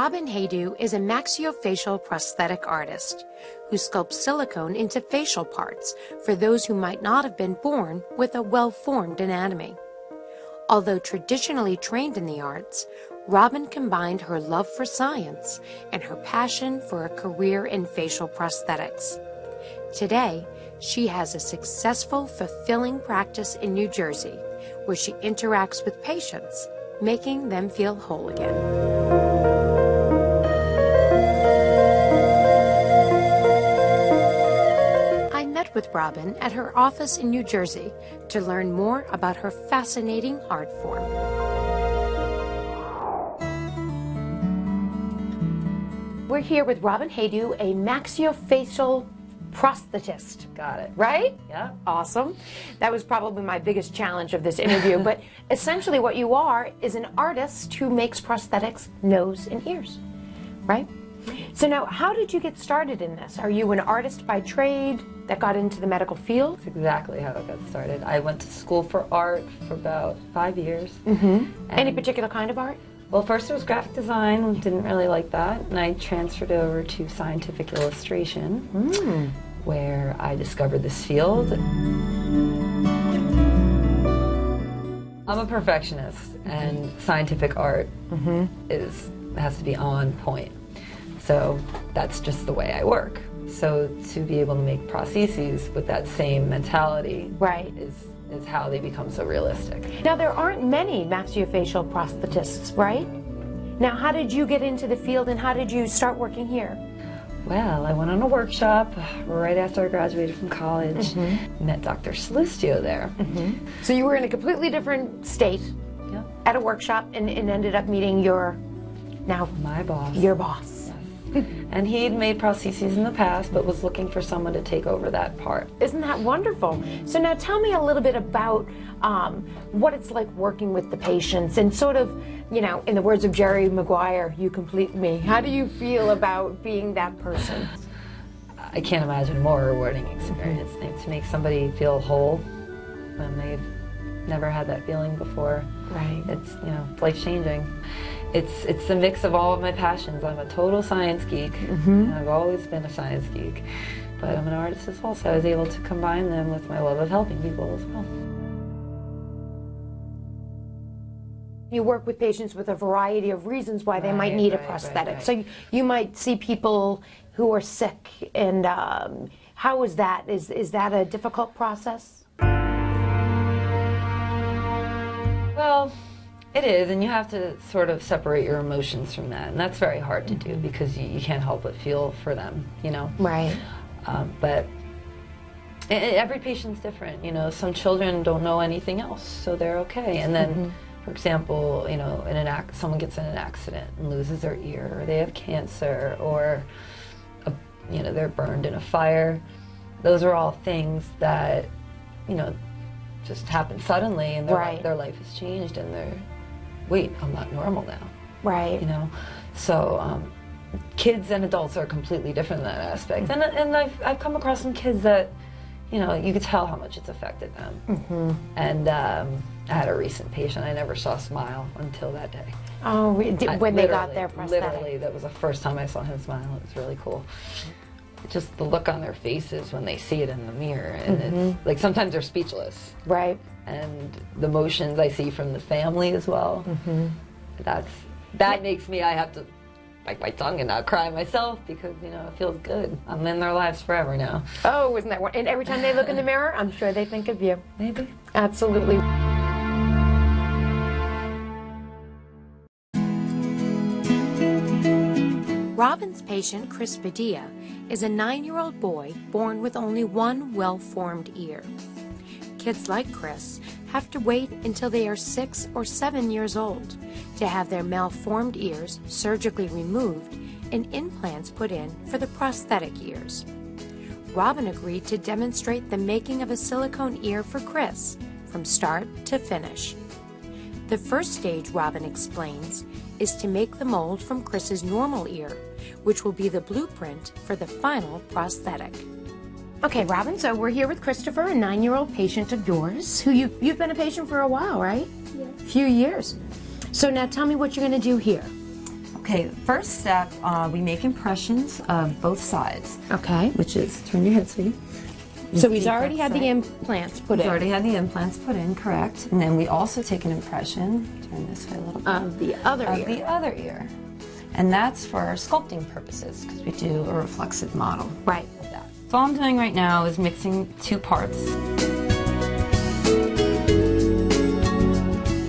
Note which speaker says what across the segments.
Speaker 1: Robin Hajdu is a maxillofacial prosthetic artist who sculpts silicone into facial parts for those who might not have been born with a well-formed anatomy. Although traditionally trained in the arts, Robin combined her love for science and her passion for a career in facial prosthetics. Today, she has a successful, fulfilling practice in New Jersey, where she interacts with patients, making them feel whole again. With Robin at her office in New Jersey to learn more about her fascinating art form. We're here with Robin Hajdu, a maxillofacial prosthetist.
Speaker 2: Got it.
Speaker 1: Right?
Speaker 2: Yeah.
Speaker 1: Awesome. That was probably my biggest challenge of this interview, but essentially what you are is an artist who makes prosthetics, nose and ears, right? So now, how did you get started in this? Are you an artist by trade that got into the medical field?
Speaker 2: That's exactly how it got started. I went to school for art for about 5 years.
Speaker 1: Any particular kind of art?
Speaker 2: Well, first it was graphic design, didn't really like that, and I transferred over to scientific illustration, where I discovered this field. I'm a perfectionist, and scientific art has to be on point. So that's just the way I work. So to be able to make prostheses with that same mentality is how they become so realistic.
Speaker 1: Now, there aren't many maxillofacial prosthetists, right? Now, how did you get into the field and how did you start working here?
Speaker 2: Well, I went on a workshop right after I graduated from college. Met Dr. Salustio there.
Speaker 1: So you were in a completely different state at a workshop and ended up meeting
Speaker 2: my boss.
Speaker 1: Your boss.
Speaker 2: And he'd made prostheses in the past, but was looking for someone to take over that part.
Speaker 1: Isn't that wonderful? So now tell me a little bit about what it's like working with the patients and sort of, you know, in the words of Jerry Maguire, you complete me. How do you feel about being that person?
Speaker 2: I can't imagine a more rewarding experience to make somebody feel whole when they've never had that feeling before.
Speaker 1: Right.
Speaker 2: It's, you know, it's life-changing. It's a mix of all of my passions. I'm a total science geek. I've always been a science geek, but I'm an artist as well, so I was able to combine them with my love of helping people as well.
Speaker 1: You work with patients with a variety of reasons why they might need a prosthetic. So you might see people who are sick, and how is that? Is that a difficult process?
Speaker 2: Well, it is, and you have to sort of separate your emotions from that, and that's very hard to do because you can't help but feel for them, you know?
Speaker 1: Right.
Speaker 2: But every patient's different, you know. Some children don't know anything else, so they're okay. And then, for example, you know, someone gets in an accident and loses their ear, or they have cancer, or, you know, they're burned in a fire. Those are all things that, you know, just happen suddenly, and their life has changed, and they're, wait, I'm not normal now.
Speaker 1: Right.
Speaker 2: You know, so kids and adults are completely different in that aspect. And I've come across some kids that, you know, you could tell how much it's affected them. And I had a recent patient, I never saw a smile until that day.
Speaker 1: Oh, when they got their prosthetic?
Speaker 2: Literally, that was the first time I saw him smile. It was really cool. Just the look on their faces when they see it in the mirror, and it's like sometimes they're speechless.
Speaker 1: Right.
Speaker 2: And the emotions I see from the family as well. That makes me, I have to bite my tongue and not cry myself because, you know, it feels good. I'm in their lives forever now.
Speaker 1: Oh, isn't that wonderful? And every time they look in the mirror, I'm sure they think of you.
Speaker 2: Maybe.
Speaker 1: Absolutely. Robin's patient, Chris Padilla, is a 9-year-old boy born with only one well-formed ear. Kids like Chris have to wait until they are 6 or 7 years old to have their malformed ears surgically removed and implants put in for the prosthetic ears. Robin agreed to demonstrate the making of a silicone ear for Chris from start to finish. The first stage, Robin explains, is to make the mold from Chris's normal ear, which will be the blueprint for the final prosthetic. Okay, Robin, so we're here with Christopher, a 9-year-old patient of yours, who you've been a patient for a while, right?
Speaker 3: Yeah.
Speaker 1: A few years. So now tell me what you're going to do here.
Speaker 2: Okay, first step, we make impressions of both sides.
Speaker 1: Okay.
Speaker 2: Which is, turn your head, sweetie.
Speaker 1: So he's already had the implants put in.
Speaker 2: He's already had the implants put in, correct. And then we also take an impression, turn this way a little bit.
Speaker 1: Of the other ear.
Speaker 2: Of the other ear. And that's for sculpting purposes, because we do a reflexive model.
Speaker 1: Right.
Speaker 2: Of that. So all I'm doing right now is mixing two parts.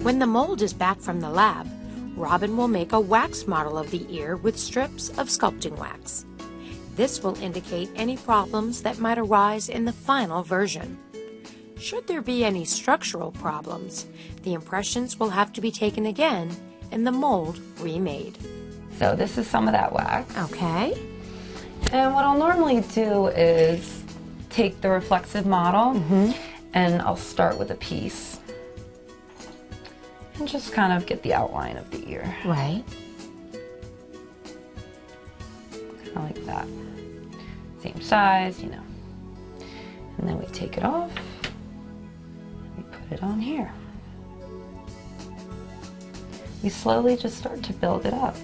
Speaker 1: When the mold is back from the lab, Robin will make a wax model of the ear with strips of sculpting wax. This will indicate any problems that might arise in the final version. Should there be any structural problems, the impressions will have to be taken again and the mold remade.
Speaker 2: So this is some of that wax.
Speaker 1: Okay.
Speaker 2: And what I'll normally do is take the reflexive model and I'll start with a piece and just kind of get the outline of the ear.
Speaker 1: Right.
Speaker 2: Kind of like that. Same size, you know. And then we take it off. We put it on here. We slowly just start to build it up.